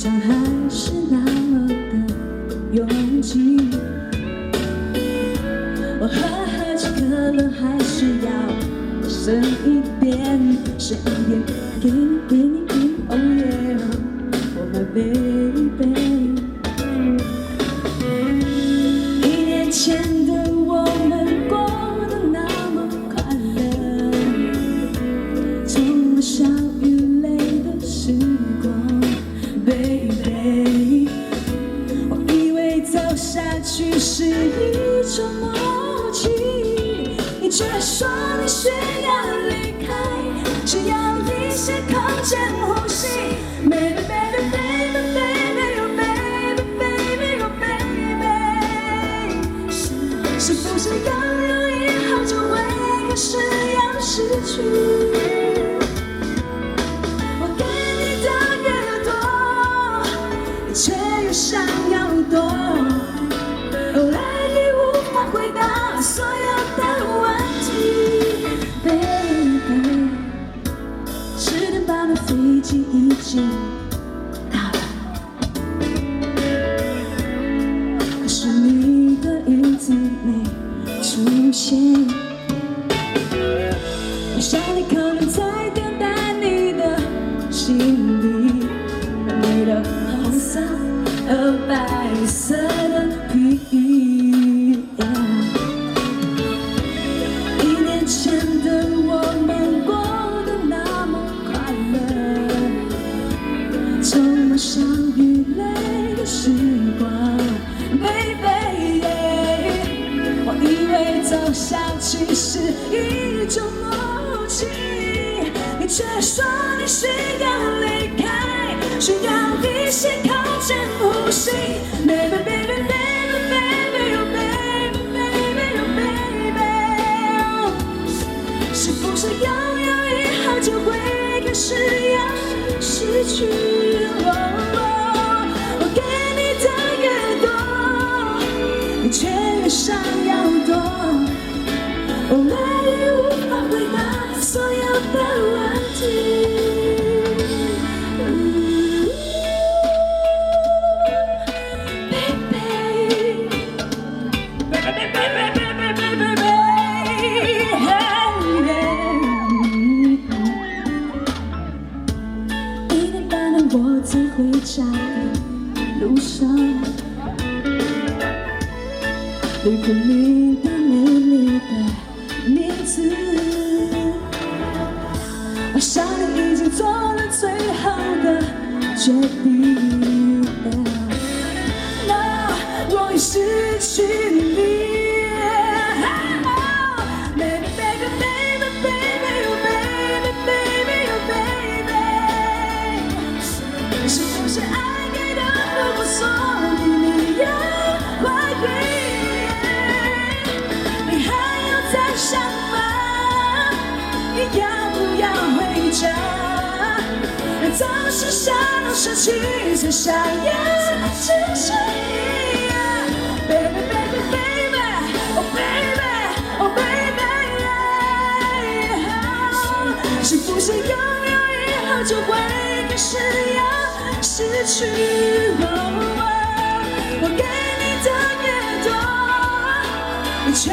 场还是那么的拥挤。我喝起可乐还是要深一点，深一点，给你，给你，给你 ，Oh yeah，Oh my baby。1年前的我们过得那么快乐，充满笑与泪的时光 ，baby。我以为走下去是一种默契，你却说你需要离开，需要一些空间呼吸。Baby baby baby baby oh baby baby oh baby， 是不是拥有以后就会开始要失去？我给你的越多，你却越想要多。后来你无法回答所有的问题 ，baby。10点半的飞机已经到了，可是你的影子没出现。我想你可能在等待你的行李，你的红色和白色的皮衣。1年前的我们过得那么快乐，充满笑与泪的时光 ，baby。我以为走下去是一种默契，你却说你需要离开，需要一些空间呼吸。Baby baby baby baby oh baby baby oh baby， 是不是拥有以后就会开始要失去？我给你的越多，你却越想要多。后来也无法回答所有的问题。1点半的我在回家的路上，旅客名单没你的名字，我想你已经做了最好的决定。那我已失去你。Baby baby baby baby oh baby baby oh baby， 是不是爱给的不所以你要怀疑？你还有在想吗？你要不要回家？总是想要失去，才想要支持你。Baby baby baby oh baby oh baby， 是不是拥有以后就会开始要失去？我给你的越多，你却